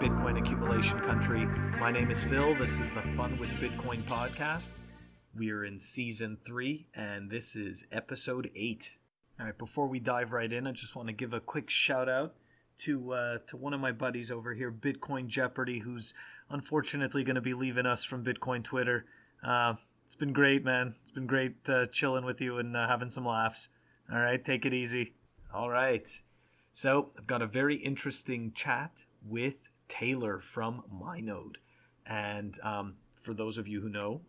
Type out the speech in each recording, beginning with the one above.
Bitcoin accumulation country. My name is Phil. This is the Fun with Bitcoin podcast. We're in season 3, and this is episode 8. All right, before we dive right in, I just want to give a quick shout out to one of my buddies over here, Bitcoin Jeopardy, who's unfortunately going to be leaving us from Bitcoin Twitter. It's been great, man. It's been great chilling with you and having some laughs. All right, take it easy. All right. So I've got a very interesting chat with Taylor from Mynode. And for those of you who know,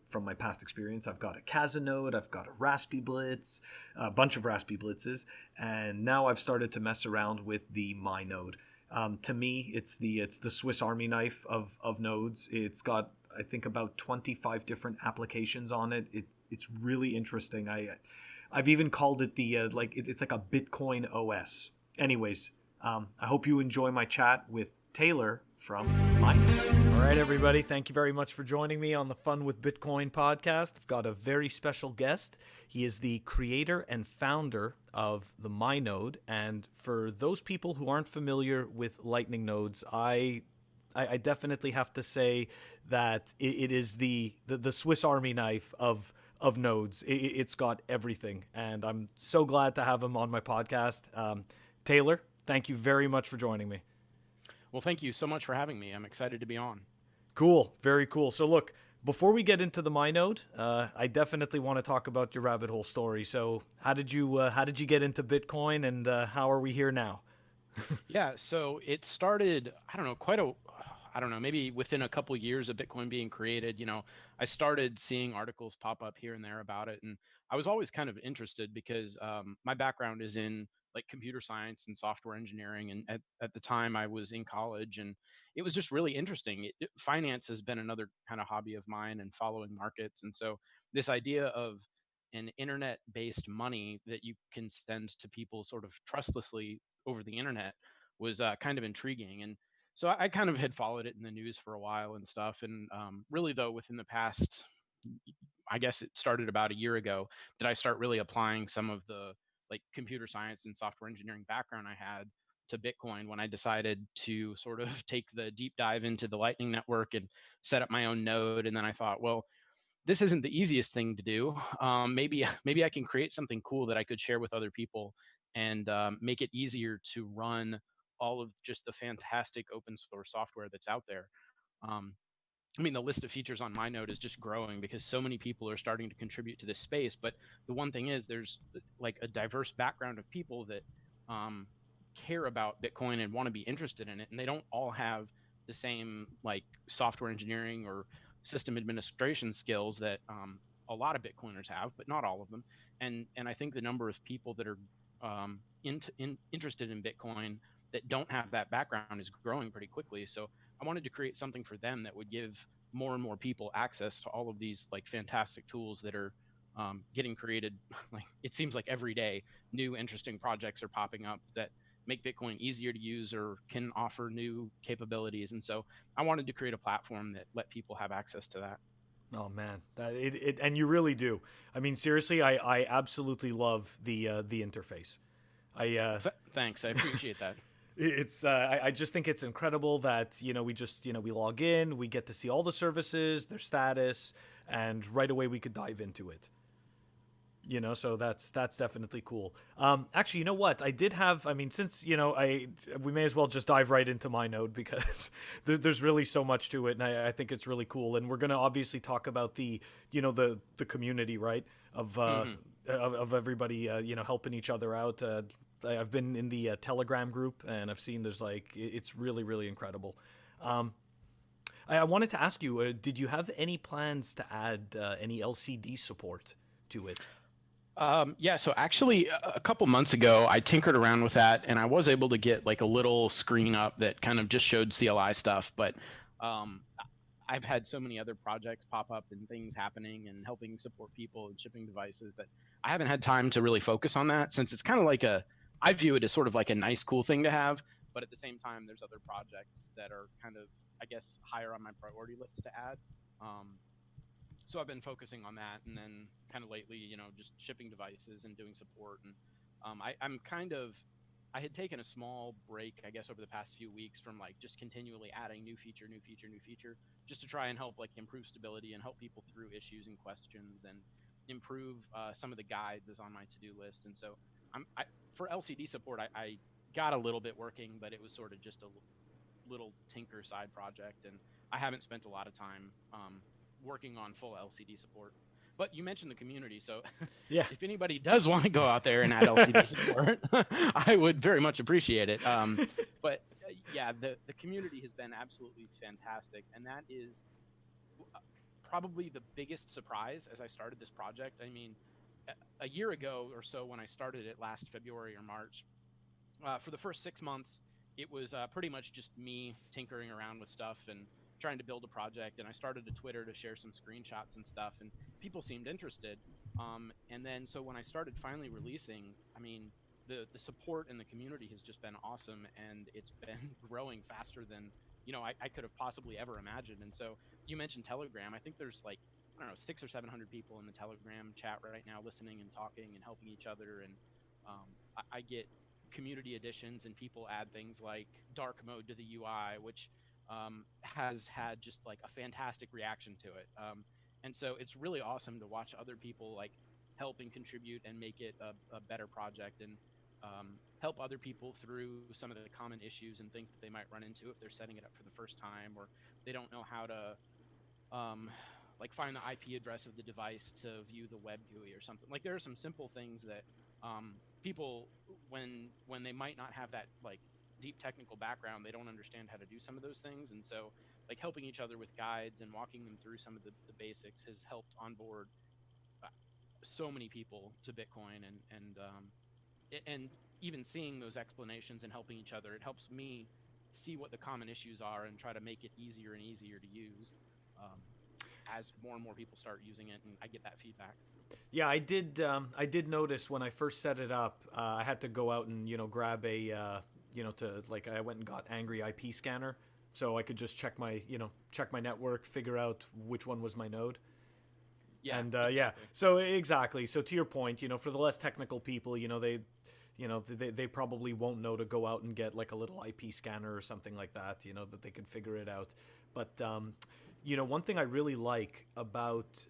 from my past experience, I've got a Casanode, I've got a Raspberry Blitz, a bunch of Raspberry Blitzes, and now I've started to mess around with the Mynode. To me, it's the Swiss Army knife of nodes. It's got, I think, about 25 different applications on it. It's really interesting. I've even called it it's like a Bitcoin OS. Anyways, I hope you enjoy my chat with Taylor from Mynode. All right, everybody. Thank you very much for joining me on the Fun with Bitcoin podcast. I've got a very special guest. He is the creator and founder of the Mynode. And for those people who aren't familiar with Lightning nodes, I definitely have to say that it is the Swiss Army knife of nodes. It's got everything, and I'm so glad to have him on my podcast. Taylor, thank you very much for joining me. Well, thank you so much for having me. I'm excited to be on. Cool, very cool. So look, before we get into the Mynode, I definitely want to talk about your rabbit hole story. So how did you get into Bitcoin, and how are we here now? Yeah, so it started, maybe within a couple years of Bitcoin being created. I started seeing articles pop up here and there about it, and I was always kind of interested because my background is in like computer science and software engineering, and at the time I was in college, and it was just really interesting. Finance has been another kind of hobby of mine, and following markets, and so this idea of an internet-based money that you can send to people sort of trustlessly over the internet was kind of intriguing. And so I kind of had followed it in the news for a while and stuff. And really, though, within the past, I guess it started about a year ago, that I start really applying some of the like computer science and software engineering background I had to Bitcoin when I decided to sort of take the deep dive into the Lightning Network and set up my own node. And then I thought, well, this isn't the easiest thing to do. Maybe I can create something cool that I could share with other people and make it easier to run all of just the fantastic open source software that's out there. Um, the list of features on Mynode is just growing because so many people are starting to contribute to this space. But the one thing is, there's like a diverse background of people that care about Bitcoin and want to be interested in it, and they don't all have the same like software engineering or system administration skills that a lot of Bitcoiners have, but not all of them. And I think the number of people that are interested in Bitcoin that don't have that background is growing pretty quickly. So I wanted to create something for them that would give more and more people access to all of these like fantastic tools that are getting created. Like it seems like every day, new interesting projects are popping up that make Bitcoin easier to use or can offer new capabilities. And so I wanted to create a platform that let people have access to that. Oh man, and you really do. I mean, seriously, I absolutely love the interface. Thanks, I appreciate that. It's I just think it's incredible that we log in, we get to see all the services, their status, and right away we could dive into it. So that's definitely cool. Actually, you know what? I did have. I mean, since we may as well just dive right into Mynode because there's really so much to it, and I think it's really cool. And we're gonna obviously talk about the community, right? Of everybody, helping each other out. I've been in the Telegram group, and I've seen there's it's really, really incredible. I wanted to ask you, did you have any plans to add any LCD support to it? Yeah, so actually a couple months ago, I tinkered around with that, and I was able to get like a little screen up that kind of just showed CLI stuff. But I've had so many other projects pop up and things happening and helping support people and shipping devices that I haven't had time to really focus on that, since it's kind of like I view it as sort of like a nice, cool thing to have. But at the same time, there's other projects that are kind of, I guess, higher on my priority list to add. So I've been focusing on that, and then kind of lately, just shipping devices and doing support. And I had taken a small break, I guess, over the past few weeks from like just continually adding new feature, new feature, new feature, just to try and help like improve stability and help people through issues and questions and improve some of the guides is on my to-do list. And so for LCD support, I got a little bit working, but it was sort of just a little tinker side project, and I haven't spent a lot of time working on full LCD support. But you mentioned the community, so Yeah. if anybody does want to go out there and add LCD support, I would very much appreciate it. But yeah, the community has been absolutely fantastic, and that is probably the biggest surprise as I started this project. I mean, a year ago or so when I started it last February or March, for the first 6 months, it was pretty much just me tinkering around with stuff and trying to build a project. And I started a Twitter to share some screenshots and stuff, and people seemed interested. And then so when I started finally releasing, I mean, the support in the community has just been awesome, and it's been growing faster than I could have possibly ever imagined. And so you mentioned Telegram. I think there's like, I don't know, 600 or 700 people in the Telegram chat right now listening and talking and helping each other. And I get community editions, and people add things like dark mode to the UI, which has had just like a fantastic reaction to it. And so it's really awesome to watch other people like help and contribute and make it a better project, and help other people through some of the common issues and things that they might run into if they're setting it up for the first time, or they don't know how to like find the IP address of the device to view the web GUI or something. Like there are some simple things that people, when they might not have that like deep technical background, they don't understand how to do some of those things. And so like helping each other with guides and walking them through some of the basics has helped onboard so many people to Bitcoin, and even seeing those explanations and helping each other, it helps me see what the common issues are and try to make it easier and easier to use as more and more people start using it, and I get that feedback. Yeah, I did notice when I first set it up, I had to go out and grab a to like I went and got Angry IP Scanner, so I could just check my network, figure out which one was my node. Yeah, and exactly. yeah, so exactly. So to your point, for the less technical people, they probably won't know to go out and get like a little IP scanner or something like that, that they could figure it out. But one thing I really like about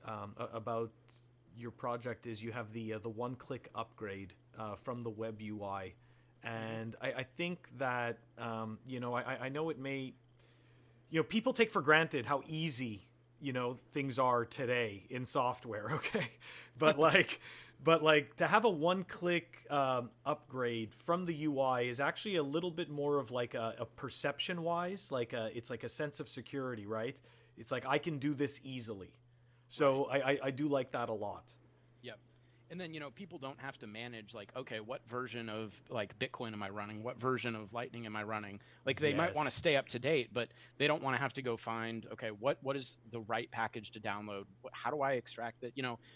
your project is you have the one-click upgrade from the web UI, and I think that I know it may, people take for granted how easy things are today in software, okay? But like to have a one-click upgrade from the UI is actually a little bit more of like a perception-wise, like it's like a sense of security, right? It's like I can do this easily. So right. I do like that a lot. Yep. And then, people don't have to manage like, okay, what version of like Bitcoin am I running? What version of Lightning am I running? Like they might want to stay up to date, but they don't want to have to go find, okay, what is the right package to download? How do I extract it?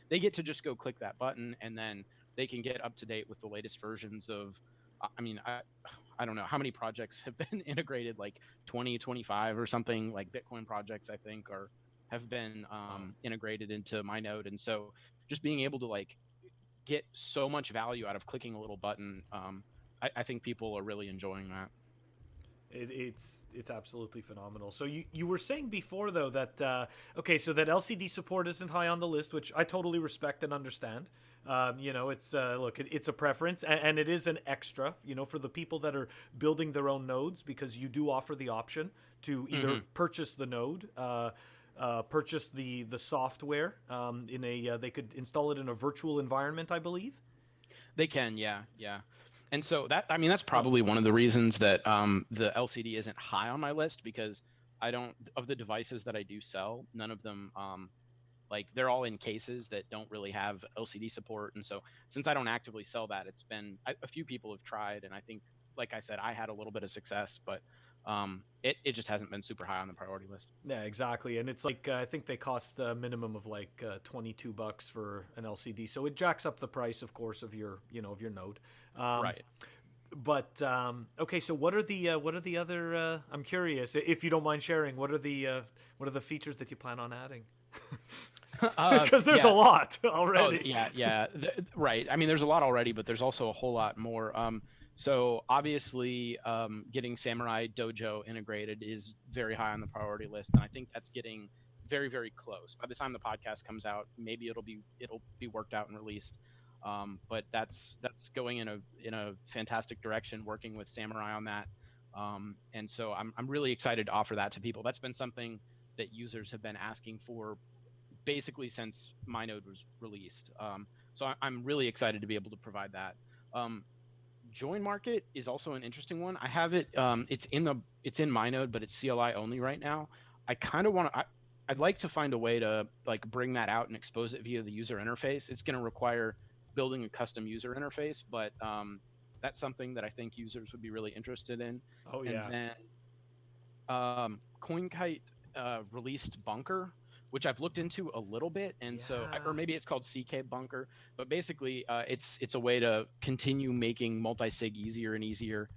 They get to just go click that button, and then they can get up to date with the latest versions of, I don't know how many projects have been integrated, like 20, 25 or something, like Bitcoin projects, I think, or have been integrated into Mynode. And so just being able to like get so much value out of clicking a little button, I think people are really enjoying that. It's absolutely phenomenal. So you were saying before though that okay, so that LCD support isn't high on the list, which I totally respect and understand. It's look, it's a preference, and it is an extra, for the people that are building their own nodes, because you do offer the option to either purchase the node, purchase the software in a they could install it in a virtual environment, I believe. They can, yeah. And so that's probably one of the reasons that the LCD isn't high on my list, because of the devices that I do sell, none of them like they're all in cases that don't really have LCD support. And so since I don't actively sell that, it's been a few people have tried, and I think, like I said, I had a little bit of success, but it just hasn't been super high on the priority list. Yeah, exactly. And it's like I think they cost a minimum of like $22 for an LCD, so it jacks up the price, of course, of your node. Right. But okay, so what are the other? I'm curious, if you don't mind sharing, what are the features that you plan on adding? Because there's a lot already. Oh, yeah, right. I mean, there's a lot already, but there's also a whole lot more. So obviously, getting Samurai Dojo integrated is very high on the priority list, and I think that's getting very, very close. By the time the podcast comes out, maybe it'll be worked out and released. But that's going in a fantastic direction, working with Samurai on that. And so I'm really excited to offer that to people. That's been something that users have been asking for basically since Mynode was released. So I'm really excited to be able to provide that. Um, Joinmarket is also an interesting one. I have it. It's in Mynode, but it's CLI only right now. I kind of want to. I'd like to find a way to like bring that out and expose it via the user interface. It's going to require building a custom user interface, but that's something that I think users would be really interested in. Oh And yeah. then Coinkite released Bunker, which I've looked into a little bit, and so, or Yeah. maybe it's called CKBunker, but basically, it's a way to continue making multi-sig easier and easier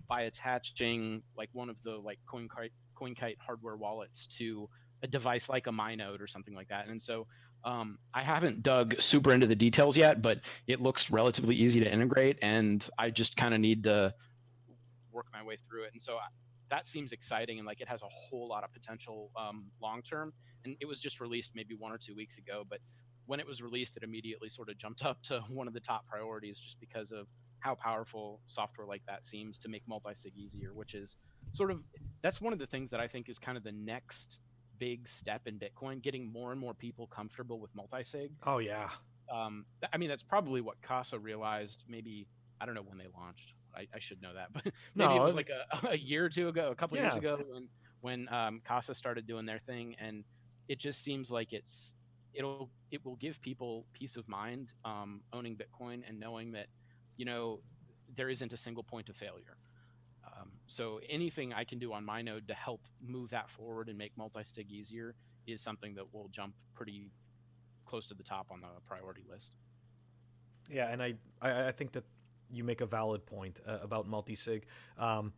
by attaching like one of the like Coinkite hardware wallets to a device like a Mynode or something like that. And so, I haven't dug super into the details yet, but it looks relatively easy to integrate, and I just kind of need to work my way through it. And so that seems exciting, and like it has a whole lot of potential long term. And it was just released maybe 1 or 2 weeks ago, but when it was released, it immediately sort of jumped up to one of the top priorities just because of how powerful software like that seems to make multi-sig easier, which is sort of that's one of the things that I think is kind of the next big step in Bitcoin, getting more and more people comfortable with multi-sig. Oh yeah. I mean, that's probably what Casa realized. Maybe I don't know when they launched. I should know that, but maybe it No. was like a year or two ago, a couple of years Yeah. ago, when Casa started doing their thing, and it just seems like it will give people peace of mind owning Bitcoin and knowing that you know there isn't a single point of failure. So anything I can do on my node to help move that forward and make multi-sig easier is something that will jump pretty close to the top on the priority list. Yeah, and I think that you make a valid point about multi-sig. Um,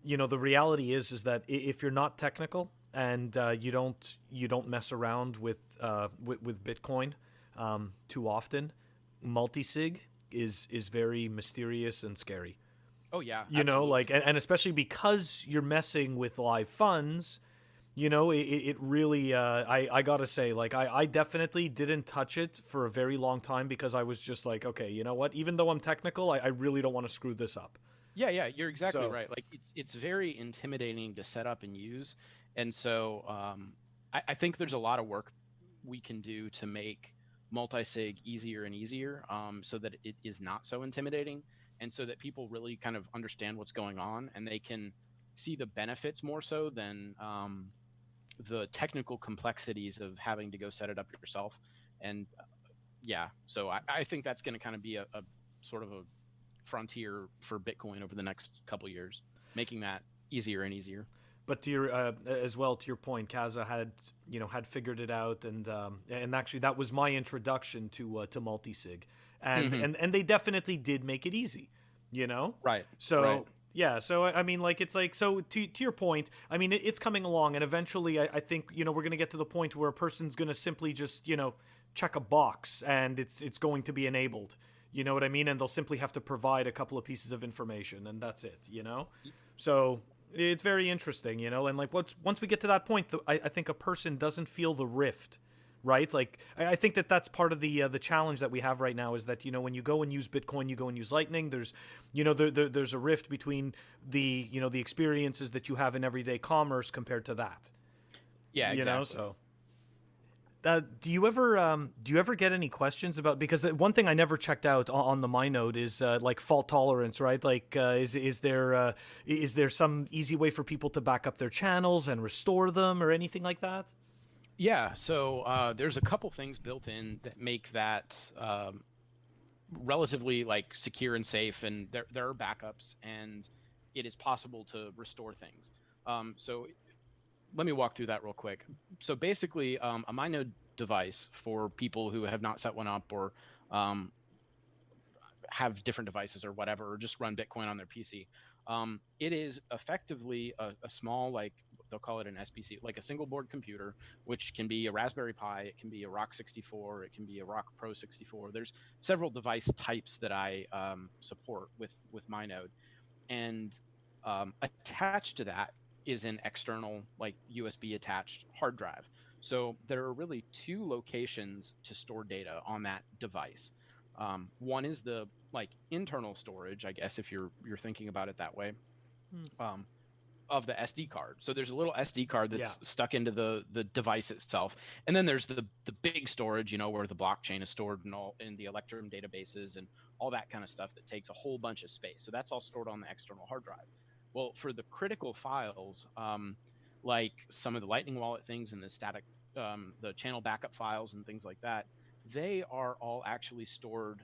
the reality is that if you're not technical and you don't mess around with Bitcoin too often, multi-sig is very mysterious and scary. Oh yeah, absolutely. Like, and especially because you're messing with live funds. It really, I gotta say, like, I definitely didn't touch it for a very long time because I was just like, okay, you know what? Even though I'm technical, I really don't want to screw this up. Yeah, yeah, you're exactly So, right. Like it's very intimidating to set up and use, and so I think there's a lot of work we can do to make multi-sig easier and easier, so that it is not so intimidating, and so that people really kind of understand what's going on and they can see the benefits more so than the technical complexities of having to go set it up yourself. And yeah, so I think that's going to kind of be a sort of a frontier for Bitcoin over the next couple years, making that easier and easier. but to your as well, to your point, Kaza had figured it out, and actually that was my introduction to multisig, and Hmm. and and they definitely did make it easy, you know. Right, right. So yeah, so I mean, like, it's like, so to your point, I mean, it's coming along, and eventually, I think we're gonna get to the point where a person's gonna simply just check a box, and it's going to be enabled. You know what I mean? And they'll simply have to provide a couple of pieces of information, and that's it. So it's very interesting, and like once we get to that point, I think a person doesn't feel the rift, right? Like, I think that's part of the challenge that we have right now is that when you go and use Bitcoin, you go and use Lightning. There's there's a rift between the experiences that you have in everyday commerce compared to that. Yeah, exactly. So do you ever get any questions about, because the one thing I never checked out on the Mynode is like fault tolerance, right? Like, is there some easy way for people to back up their channels and restore them or anything like that? Yeah, so there's a couple things built in that make that relatively like secure and safe, and there are backups, and it is possible to restore things. So let me walk through that real quick. So basically, a Mynode device for people who have not set one up or um, have different devices or whatever, or just run Bitcoin on their PC. It is effectively a small like they'll call it an SBC, like a single board computer, which can be a Raspberry Pi, it can be a Rock 64, it can be a Rock Pro 64. There's several device types that I support with Mynode, and attached to that is an external, like USB attached hard drive. So there are really two locations to store data on that device. One is the like internal storage, I guess, if you're thinking about it that way, of the SD card. So there's a little SD card that's stuck into the device itself, and then there's the big storage, where the blockchain is stored and all in the Electrum databases and all that kind of stuff that takes a whole bunch of space. So that's all stored on the external hard drive. Well, for the critical files, like some of the Lightning Wallet things and the static, the channel backup files and things like that, they are all actually stored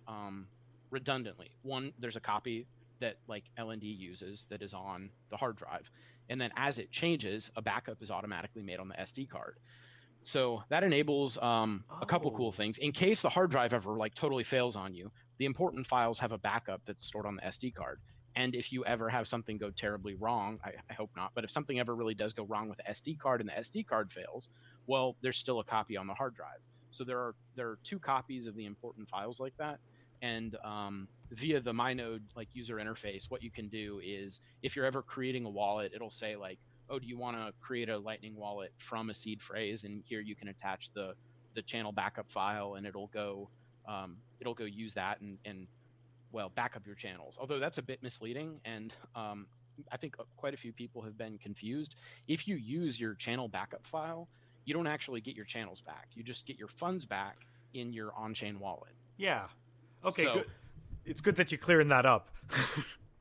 redundantly. One, there's a copy that like LND uses that is on the hard drive, and then as it changes, a backup is automatically made on the SD card. So that enables a couple cool things. In case the hard drive ever like totally fails on you, the important files have a backup that's stored on the SD card. And if you ever have something go terribly wrong, I hope not, but if something ever really does go wrong with the SD card and the SD card fails, well, there's still a copy on the hard drive. So there are two copies of the important files like that. And via the Mynode like user interface, what you can do is if you're ever creating a wallet, it'll say like, oh, do you want to create a Lightning wallet from a seed phrase? And here you can attach the channel backup file, and it'll go use that and well, back up your channels. Although that's a bit misleading, and I think quite a few people have been confused. If you use your channel backup file, you don't actually get your channels back. You just get your funds back in your on-chain wallet. Yeah. Okay, so, good. It's good that you're clearing that up.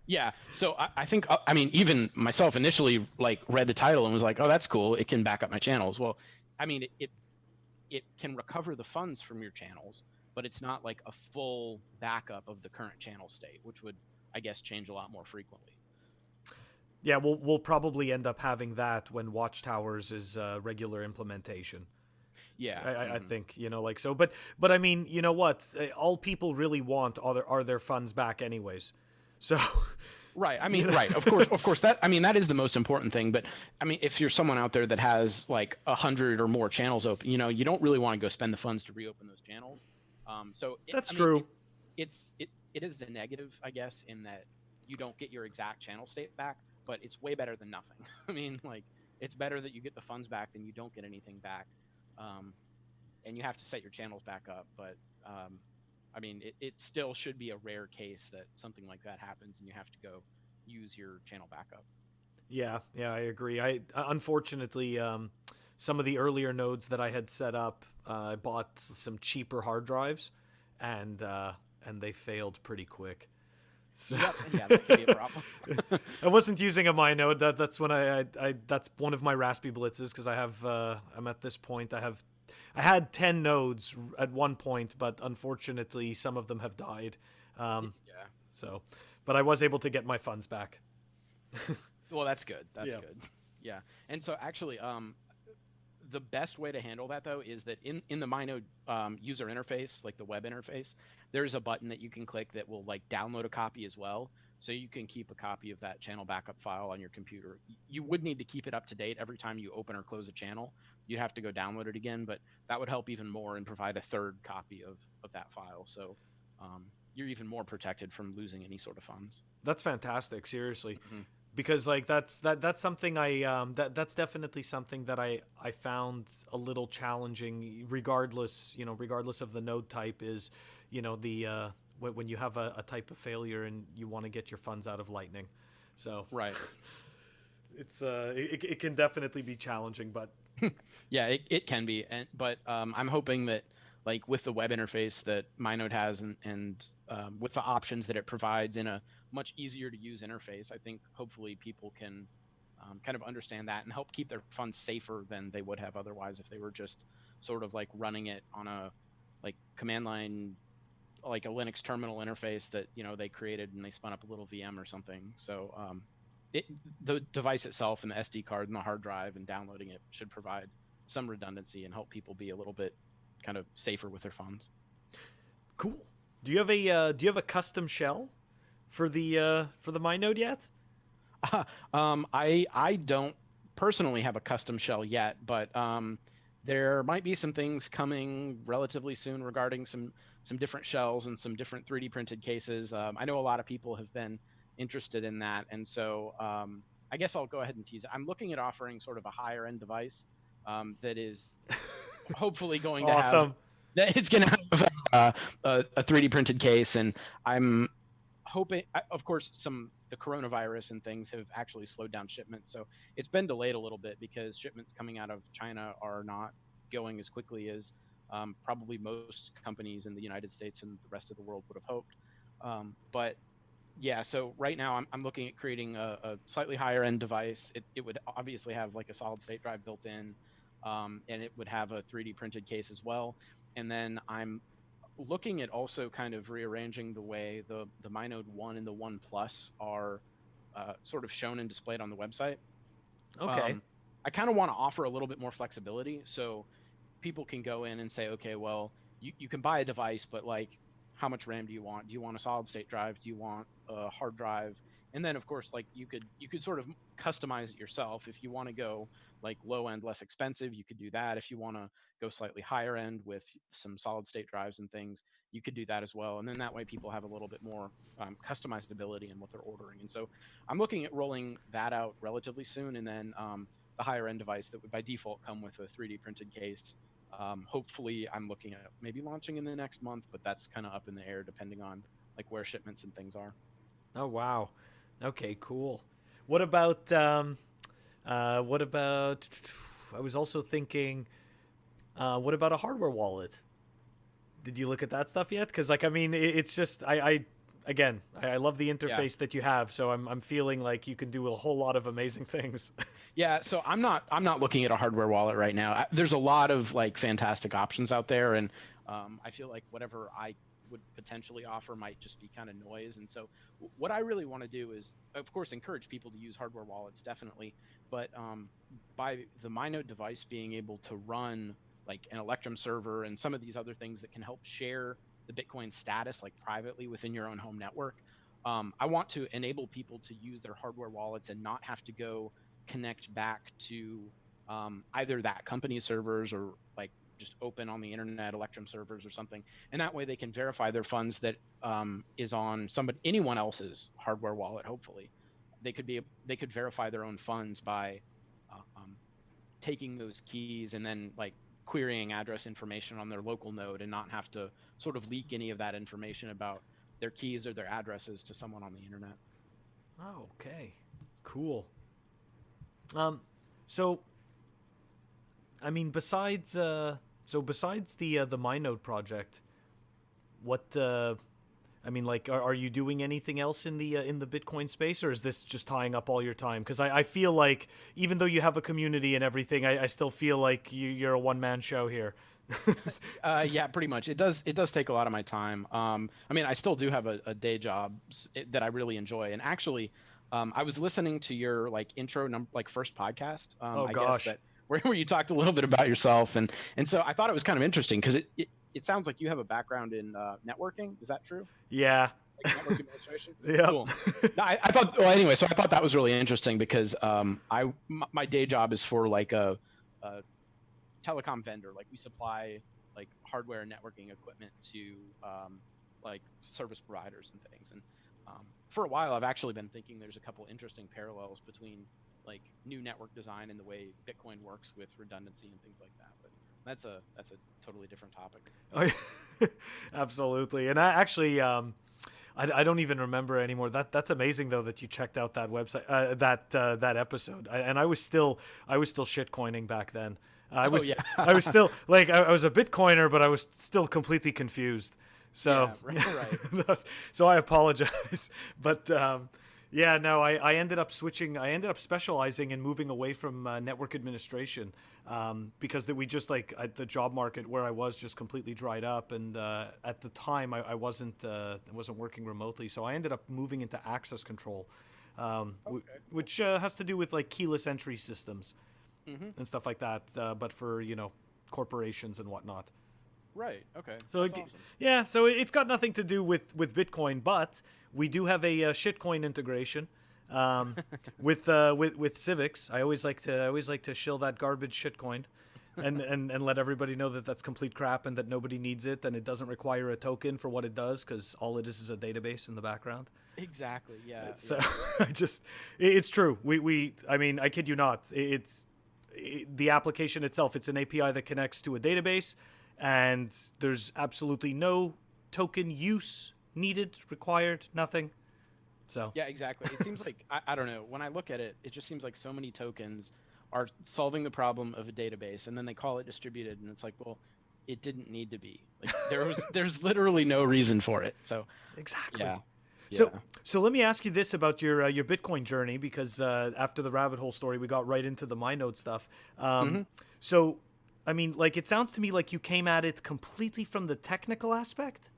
Yeah. So I think, I mean, even myself initially like read the title and was like, oh, that's cool. It can back up my channels. Well, I mean, it can recover the funds from your channels, but it's not like a full backup of the current channel state, which would, I guess, change a lot more frequently. Yeah, we'll probably end up having that when Watchtowers is regular implementation. Yeah, I think, like so. But I mean, you know what? All people really want are their funds back anyways. So. Right. I mean, right. Of course. That is the most important thing. But I mean, if you're someone out there that has like 100 or more channels open, you don't really want to go spend the funds to reopen those channels. That's true. It is a negative, I guess, in that you don't get your exact channel state back, but it's way better than nothing. I mean, like it's better that you get the funds back than you don't get anything back. And you have to set your channels back up, but I mean, it still should be a rare case that something like that happens and you have to go use your channel backup. Yeah, I agree. I unfortunately, some of the earlier nodes that I had set up, I bought some cheaper hard drives, and they failed pretty quick. So yep. Yeah, that could be a problem. I wasn't using a Mynode. That's when I that's one of my Raspberry Blitzes, because I have I'm at this point I had 10 nodes at one point, but unfortunately some of them have died. Yeah. So, but I was able to get my funds back. Well, that's good. That's good. Yeah. And so actually, the best way to handle that though is that in the Mynode user interface, like the web interface, there's a button that you can click that will like download a copy as well. So you can keep a copy of that channel backup file on your computer. You would need to keep it up to date every time you open or close a channel. You'd have to go download it again, but that would help even more and provide a third copy of that file. So you're even more protected from losing any sort of funds. That's fantastic, seriously. Mm-hmm. Because like that's something that's definitely something that I found a little challenging, regardless of the node type, is the when you have a type of failure and you want to get your funds out of Lightning. So right. It's it can definitely be challenging, but yeah, it can be. But I'm hoping that like with the web interface that Mynode has and with the options that it provides in a much easier to use interface, I think hopefully people can kind of understand that and help keep their funds safer than they would have otherwise if they were just sort of like running it on a like command line, like a Linux terminal interface that they created and they spun up a little VM or something. So the device itself and the SD card and the hard drive and downloading it should provide some redundancy and help people be a little bit kind of safer with their funds. Cool. Do you have a custom shell for the Mynode yet? I don't personally have a custom shell yet, but there might be some things coming relatively soon regarding some different shells and some different 3D printed cases. I know a lot of people have been interested in that, and so I guess I'll go ahead and tease it. I'm looking at offering sort of a higher end device that is hopefully going to have Awesome. that it's going to have a 3D printed case, and I'm hoping, of course, the coronavirus and things have actually slowed down shipments, so it's been delayed a little bit because shipments coming out of China are not going as quickly as probably most companies in the United States and the rest of the world would have hoped. But yeah, so right now I'm looking at creating a slightly higher end device. It would obviously have like a solid state drive built in, and it would have a 3D printed case as well. And then I'm looking at also kind of rearranging the way the Mynode 1 and the 1 Plus are sort of shown and displayed on the website. Okay. I kind of want to offer a little bit more flexibility, so people can go in and say, okay, well, you can buy a device, but like, how much RAM do you want? Do you want a solid state drive? Do you want a hard drive? And then of course, like you could sort of customize it yourself. If you want to go like low end, less expensive, you could do that. If you want to go slightly higher end with some solid state drives and things, you could do that as well. And then that way people have a little bit more customizability in what they're ordering. And so I'm looking at rolling that out relatively soon. And then the higher end device that would by default come with a 3D printed case. Hopefully I'm looking at maybe launching in the next month, but that's kind of up in the air depending on like where shipments and things are. Oh, wow. Okay, cool. What about I was also thinking, what about a hardware wallet? Did you look at that stuff yet? Because like, I mean, it's just, I love the interface that you have. So I'm feeling like you can do a whole lot of amazing things. Yeah, so I'm not looking at a hardware wallet right now. There's a lot of like fantastic options out there, and I feel like whatever I would potentially offer might just be kind of noise. And so what I really want to do is, of course, encourage people to use hardware wallets, definitely, but by the Mynode device being able to run like an Electrum server and some of these other things that can help share the Bitcoin status like privately within your own home network, I want to enable people to use their hardware wallets and not have to go connect back to either that company's servers or like just open on the internet Electrum servers or something. And that way they can verify their funds that is on anyone else's hardware wallet. Hopefully they could verify their own funds by taking those keys and then like querying address information on their local node and not have to sort of leak any of that information about their keys or their addresses to someone on the internet. Oh, okay. Cool. So I mean, besides the Mynode project, what I mean, like, are you doing anything else in the Bitcoin space, or is this just tying up all your time? Because I feel like even though you have a community and everything, I still feel like you're a one-man show here. Yeah, pretty much. It does take a lot of my time. I mean, I still do have a day job that I really enjoy. And actually, I was listening to your like intro first podcast. Oh I gosh. guess that where you talked a little bit about yourself, and so I thought it was kind of interesting because it sounds like you have a background in networking. Is that true? Yeah. Like network administration. Yeah. Cool. No, I thought. Well, anyway, so I thought that was really interesting because my day job is for like a telecom vendor. Like we supply like hardware and networking equipment to like service providers and things. And for a while, I've actually been thinking there's a couple interesting parallels between like new network design and the way Bitcoin works with redundancy and things like that. But that's a totally different topic. Oh, absolutely. And I actually, I don't even remember anymore. That's amazing though that you checked out that website, that episode. I was still shitcoining back then. I was still like I was a Bitcoiner, but I was still completely confused. So yeah, right. So I apologize, but yeah, no, I ended up switching. I ended up specializing and moving away from network administration because we just like the job market where I was just completely dried up, and at the time I wasn't working remotely, so I ended up moving into access control, which has to do with like keyless entry systems and stuff like that, but for corporations and whatnot. Right. Okay. So awesome. Yeah, so it's got nothing to do with Bitcoin, but we do have a shitcoin integration. Um, with civics, I always like to shill that garbage shitcoin, and let everybody know that that's complete crap and that nobody needs it and it doesn't require a token for what it does because all it is a database in the background. Exactly. Yeah. So Yeah. I just, it's true. I mean, I kid you not. The application itself. It's an API that connects to a database, and there's absolutely no token use needed, required, nothing. So Yeah, exactly. It seems like I don't know. When I look at it, it just seems like so many tokens are solving the problem of a database, and then they call it distributed, and it's like, well, it didn't need to be. Like there's literally no reason for it. So exactly. yeah, So, yeah. so let me ask you this about your Bitcoin journey, because after the rabbit hole story, we got right into the Mynode stuff. Hmm. So, I mean, like it sounds to me like you came at it completely from the technical aspect.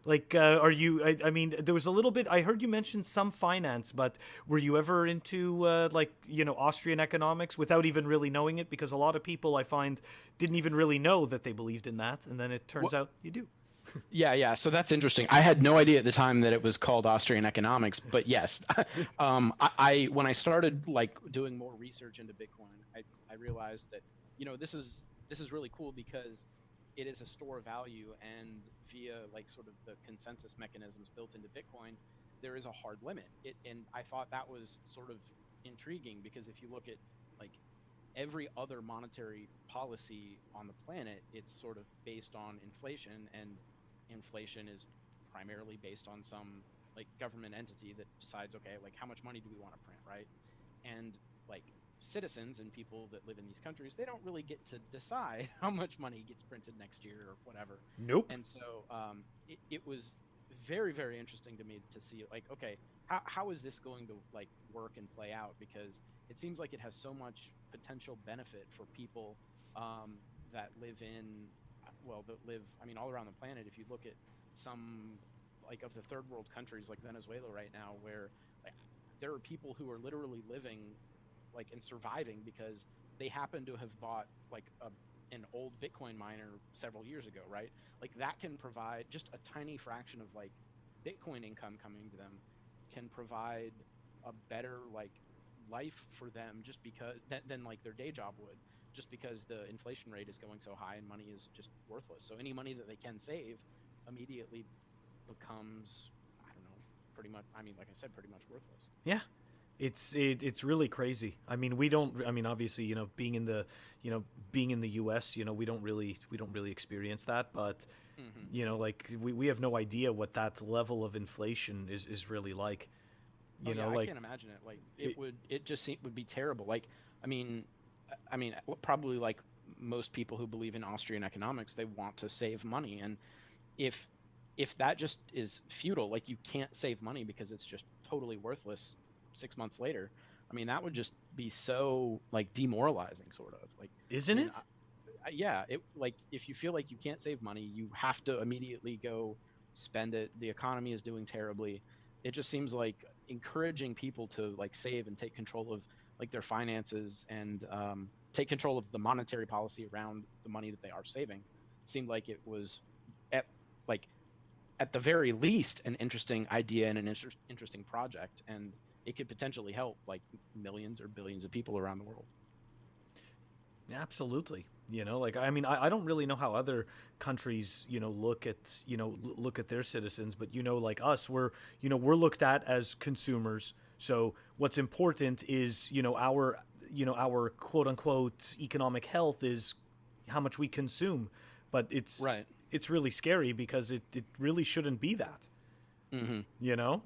Like, are you? I mean, there was a little bit. I heard you mention some finance, but were you ever into like Austrian economics without even really knowing it? Because a lot of people I find didn't even really know that they believed in that, and then it turns out you do. Yeah, yeah. So that's interesting. I had no idea at the time that it was called Austrian economics, but yes, I when I started like doing more research into Bitcoin, I realized that this is really cool because it is a store of value, and via like sort of the consensus mechanisms built into Bitcoin, there is a hard limit. And I thought that was sort of intriguing because if you look at like every other monetary policy on the planet, it's sort of based on inflation, and inflation is primarily based on some like government entity that decides, okay, like how much money do we want to print, right? And like citizens and people that live in these countries, they don't really get to decide how much money gets printed next year or whatever. Nope. And so it was very, very interesting to me to see like, okay, how is this going to like work and play out? Because it seems like it has so much potential benefit for people that live in that live, I mean, all around the planet. If you look at some like of the third world countries like Venezuela right now, where like there are people who are literally living like and surviving because they happen to have bought like an old Bitcoin miner several years ago, right? Like that can provide just a tiny fraction of like Bitcoin income coming to them can provide a better like life for them just because than like their day job would, just because the inflation rate is going so high and money is just worthless. So any money that they can save immediately becomes, I don't know, pretty much, I mean, like I said, pretty much worthless. Yeah, it's really crazy. I mean, we don't. I mean, obviously, being in the U.S., we don't really experience that. But Hmm. like we have no idea what that level of inflation is really like. Oh yeah, I Like can't imagine it. Like it, it just would be terrible. Like, I mean, probably like most people who believe in Austrian economics, they want to save money, and if that just is futile, like you can't save money because it's just totally worthless 6 months later. I mean, that would just be so like demoralizing, sort of. Like, I isn't mean, it? yeah, it like if you feel like you can't save money, you have to immediately go spend it. The economy is doing terribly. It just seems like encouraging people to like save and take control of like their finances and take control of the monetary policy around the money that they are saving seemed like it was at like at the very least an interesting idea and an interesting project, and it could potentially help like millions or billions of people around the world. Absolutely. Like I mean, I don't really know how other countries, look at their citizens, but like us, we're looked at as consumers. So what's important is, our quote unquote economic health is how much we consume. But Right. it's really scary because it really shouldn't be that. Hmm.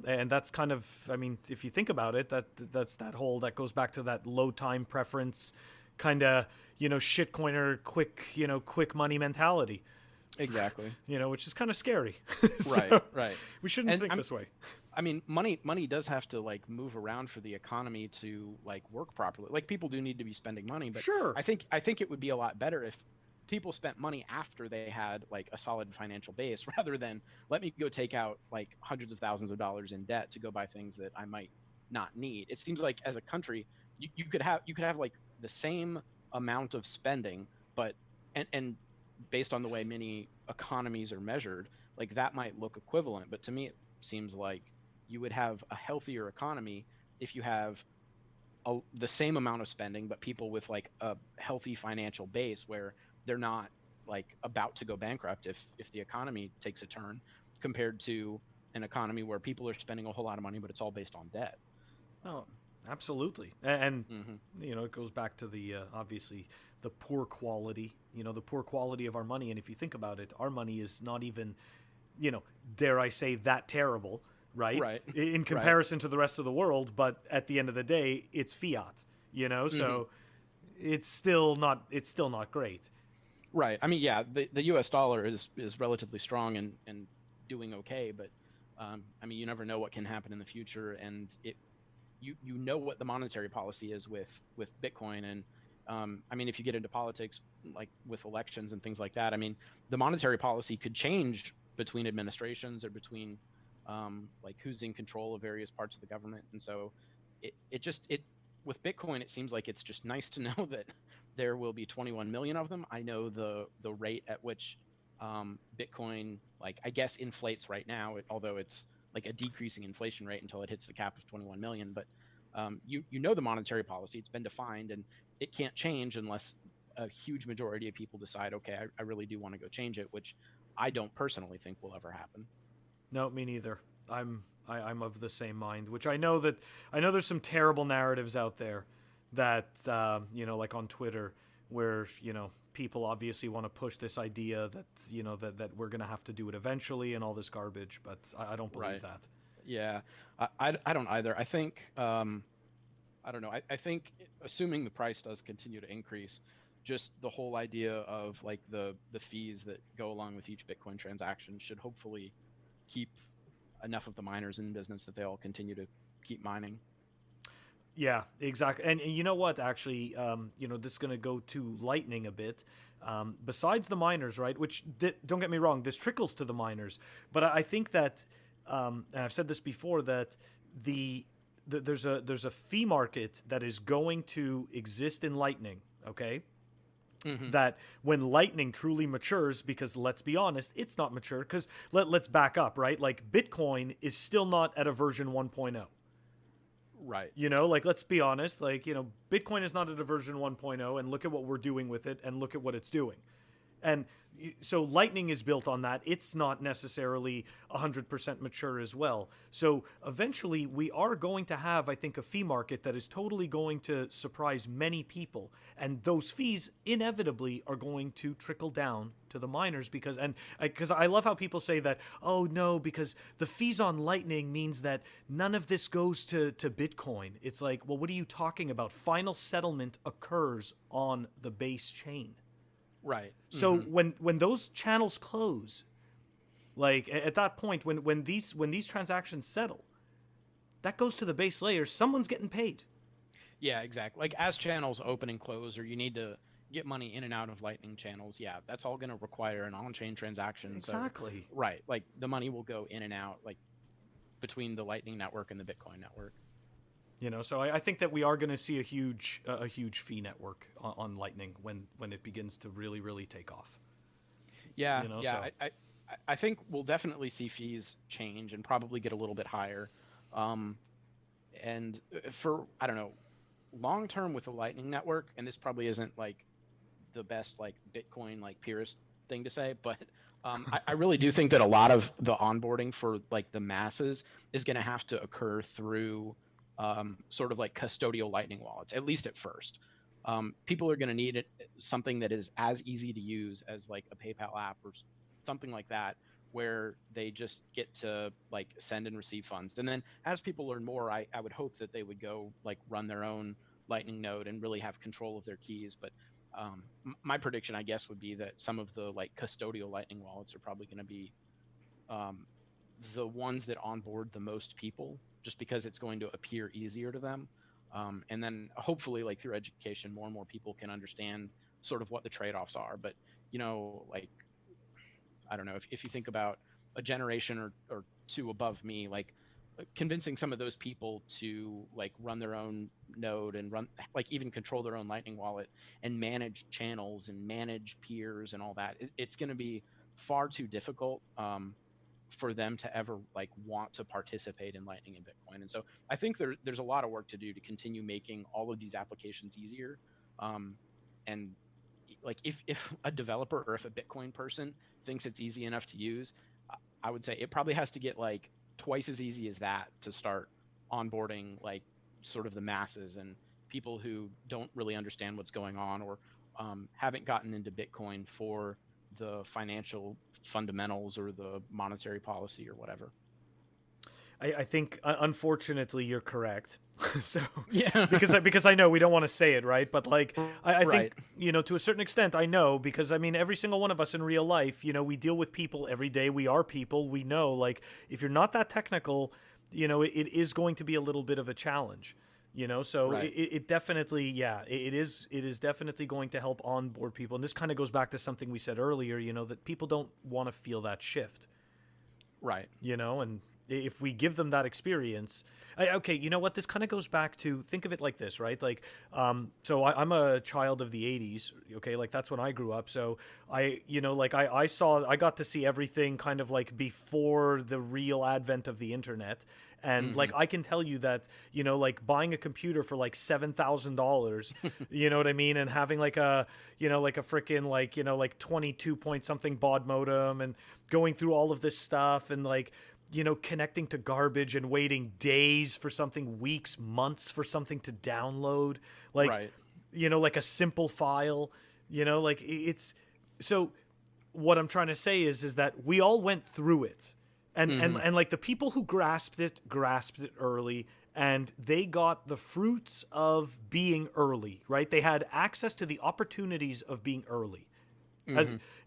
And that's kind of, I mean, if you think about it, that's that goes back to that low time preference kind of, shitcoiner quick money mentality, Exactly. which is kind of scary. Right. So Right. we shouldn't And think this way. I mean, money does have to like move around for the economy to like work properly. Like people do need to be spending money, but Sure. I think it would be a lot better if people spent money after they had like a solid financial base rather than let me go take out like hundreds of thousands of dollars in debt to go buy things that I might not need. It seems like as a country, you could have like the same amount of spending, but and based on the way many economies are measured, like that might look equivalent. But to me, it seems like you would have a healthier economy if you have the same amount of spending, but people with like a healthy financial base where they're not like about to go bankrupt if the economy takes a turn, compared to an economy where people are spending a whole lot of money, but it's all based on debt. No, absolutely. And Mm-hmm. it goes back to the obviously the poor quality, the poor quality of our money. And if you think about it, our money is not even, dare I say, that terrible, right? Right. In Right. comparison to the rest of the world. But at the end of the day, it's fiat, Mm-hmm. so it's still not great. Right. I mean, yeah, the U.S. dollar is relatively strong and doing okay, but I mean, you never know what can happen in the future, and you know what the monetary policy is with Bitcoin, and I mean, if you get into politics, like with elections and things like that, I mean, the monetary policy could change between administrations or between like who's in control of various parts of the government, and so it with Bitcoin, it seems like it's just nice to know that there will be 21 million of them. I know the rate at which Bitcoin, like I guess, inflates right now, although it's like a decreasing inflation rate until it hits the cap of 21 million. But you know the monetary policy, it's been defined, and it can't change unless a huge majority of people decide, okay, I really do want to go change it, which I don't personally think will ever happen. No, me neither. I'm of the same mind. Which I know there's some terrible narratives out there that like on Twitter, where people obviously want to push this idea that that we're gonna have to do it eventually and all this garbage. But I don't believe Right. that. Yeah. I don't either. I think I don't know. I think assuming the price does continue to increase, just the whole idea of like the fees that go along with each Bitcoin transaction should hopefully keep enough of the miners in business that they all continue to keep mining. Yeah, exactly. And you know what? Actually, this is going to go to Lightning a bit. Besides the miners, right? Which don't get me wrong, this trickles to the miners, but I think that, and I've said this before, that there's a fee market that is going to exist in Lightning. Okay, Hmm. that when Lightning truly matures, because let's be honest, it's not mature. Because let's back up, right? Like Bitcoin is still not at a version 1.0. Right. Like let's be honest, like, Bitcoin is not at a version 1.0, and look at what we're doing with it and look at what it's doing. And so Lightning is built on that. It's not necessarily 100% mature as well. So eventually we are going to have, I think, a fee market that is totally going to surprise many people. And those fees inevitably are going to trickle down to the miners because I love how people say that, oh no, because the fees on Lightning means that none of this goes to Bitcoin. It's like, well, what are you talking about? Final settlement occurs on the base chain. Right. So Hmm. when those channels close, like at that point, when these transactions settle, that goes to the base layer. Someone's getting paid. Yeah, exactly. Like as channels open and close, or you need to get money in and out of Lightning channels, yeah, that's all going to require an on-chain transaction. So, Exactly. right, like the money will go in and out, like between the Lightning network and the Bitcoin network. So I think that we are going to see a huge fee network on Lightning when it begins to really take off. Yeah, yeah. So I think we'll definitely see fees change and probably get a little bit higher. Um, and for I don't know, long term with the Lightning network, and this probably isn't like the best like Bitcoin like purist thing to say, but I really do think that a lot of the onboarding for like the masses is going to have to occur through sort of like custodial Lightning wallets, at least at first. People are going to need something that is as easy to use as like a PayPal app or something like that, where they just get to like send and receive funds. And then as people learn more, I would hope that they would go like run their own Lightning node and really have control of their keys. But my prediction, I guess, would be that some of the like custodial Lightning wallets are probably going to be um, the ones that onboard the most people, just because it's going to appear easier to them. And then hopefully, like through education, more and more people can understand sort of what the trade-offs are. But like I don't know, if you think about a generation or two above me, like convincing some of those people to like run their own node and run like even control their own Lightning wallet and manage channels and manage peers and all that, it's going to be far too difficult for them to ever like want to participate in Lightning and Bitcoin. And so I think there's a lot of work to do to continue making all of these applications easier. And like if a developer or if a Bitcoin person thinks it's easy enough to use, I would say it probably has to get like twice as easy as that to start onboarding like sort of the masses and people who don't really understand what's going on, or haven't gotten into Bitcoin for the financial fundamentals or the monetary policy or whatever. I think, unfortunately, you're correct. So, Yeah. because I know we don't want to say it, right? But like, I Right. think, to a certain extent, I know, because I mean, every single one of us in real life, we deal with people every day. We are people. We know, like, if you're not that technical, it is going to be a little bit of a challenge. So Right. it definitely, yeah, it is definitely going to help onboard people. And this kind of goes back to something we said earlier, that people don't want to feel that shift. Right. And if we give them that experience, okay, you know what, this kind of goes back to, think of it like this, right? Like, so I'm a child of the 80s. Okay, like that's when I grew up. So I got to see everything kind of like before the real advent of the internet. And like, I can tell you that, like buying a computer for like $7,000, you know what I mean? And having like a freaking like 22 point something baud modem, and going through all of this stuff, and like, connecting to garbage and waiting days for something, weeks, months for something to download, like, Right. Like a simple file, like it's, so what I'm trying to say is that we all went through it. And like the people who grasped it early, and they got the fruits of being early, right? They had access to the opportunities of being early.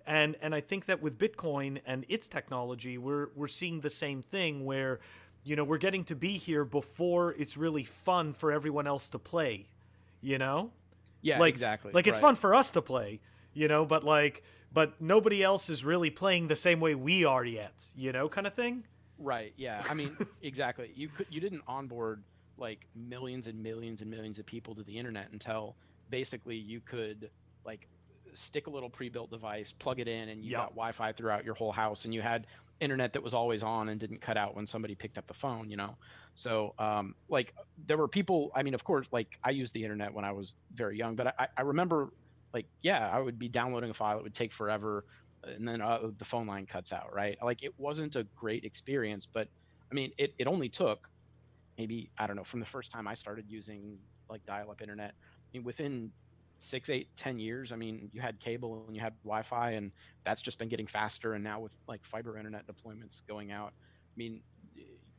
And I think that with Bitcoin and its technology, we're seeing the same thing where, we're getting to be here before it's really fun for everyone else to play, Yeah, like exactly. like it's Right. fun for us to play, but nobody else is really playing the same way we are yet, kind of thing. Right. Yeah. I mean, exactly. You didn't onboard like millions and millions and millions of people to the internet until basically you could like stick a little pre-built device, plug it in, and you Yep. got Wi-Fi throughout your whole house, and you had internet that was always on and didn't cut out when somebody picked up the phone. So like there were people. I mean, of course, like I used the internet when I was very young, but I remember like yeah, I would be downloading a file. It would take forever, and then the phone line cuts out, right? Like it wasn't a great experience, but I mean, it only took maybe, I don't know, from the first time I started using like dial-up internet. I mean, within 6, 8, 10 years, I mean, you had cable and you had Wi-Fi, and that's just been getting faster. And now with like fiber internet deployments going out, I mean,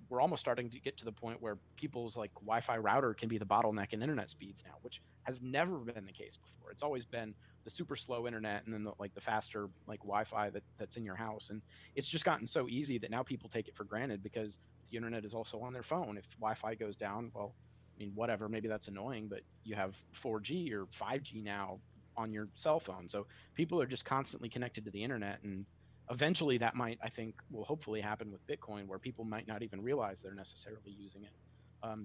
we're almost starting to get to the point where people's like Wi-Fi router can be the bottleneck in internet speeds now, which has never been the case before. It's always been the super slow internet and then the faster like Wi-Fi that's in your house. And it's just gotten so easy that now people take it for granted because the internet is also on their phone. If Wi-Fi goes down, well, I mean, whatever, maybe that's annoying, but you have 4G or 5G now on your cell phone. So people are just constantly connected to the internet, and eventually that might, I think, will hopefully happen with Bitcoin, where people might not even realize they're necessarily using it.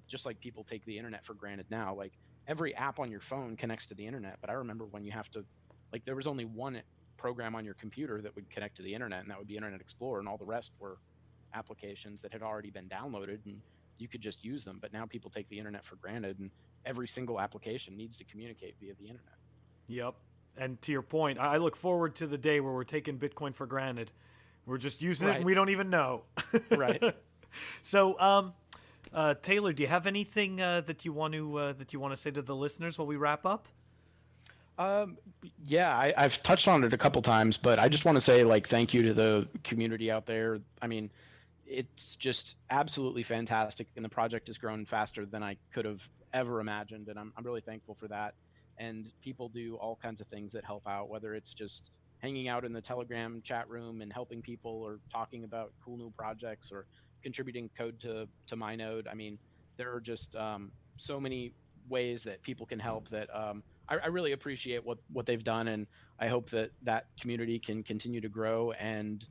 Just like people take the internet for granted now. Like every app on your phone connects to the internet, but I remember when you have to, like, there was only one program on your computer that would connect to the internet, and that would be Internet Explorer, and all the rest were applications that had already been downloaded, and you could just use them. But now people take the internet for granted, and every single application needs to communicate via the internet. Yep. And to your point, I look forward to the day where we're taking Bitcoin for granted. We're just using it and Right. we don't even know. Right. So, Taylor, do you have anything that you want to say to the listeners while we wrap up? Yeah, I've touched on it a couple times, but I just want to say like thank you to the community out there. I mean, it's just absolutely fantastic, and the project has grown faster than I could have ever imagined, and I'm really thankful for that. And people do all kinds of things that help out, whether it's just hanging out in the Telegram chat room and helping people, or talking about cool new projects, or contributing code to Mynode. I mean, there are just so many ways that people can help that I really appreciate what they've done, and I hope that community can continue to grow, and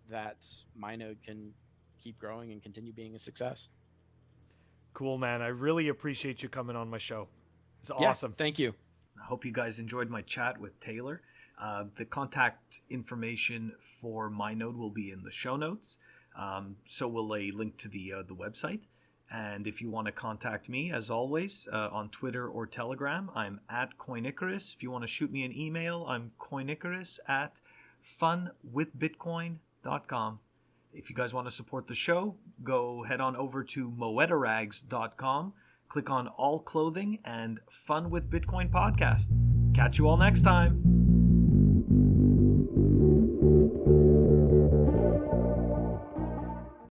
that Mynode can keep growing and continue being a success. Cool, man. I really appreciate you coming on my show. It's Yeah, awesome. thank you. I hope you guys enjoyed my chat with Taylor. The contact information for Mynode will be in the show notes. So will a link to the website. And if you want to contact me, as always, on Twitter or Telegram, I'm at Coinicarus. If you want to shoot me an email, I'm coinicarus@funwithbitcoin.com. If you guys want to support the show, go head on over to moedarags.com, click on All Clothing, and Fun with Bitcoin Podcast. Catch you all next time.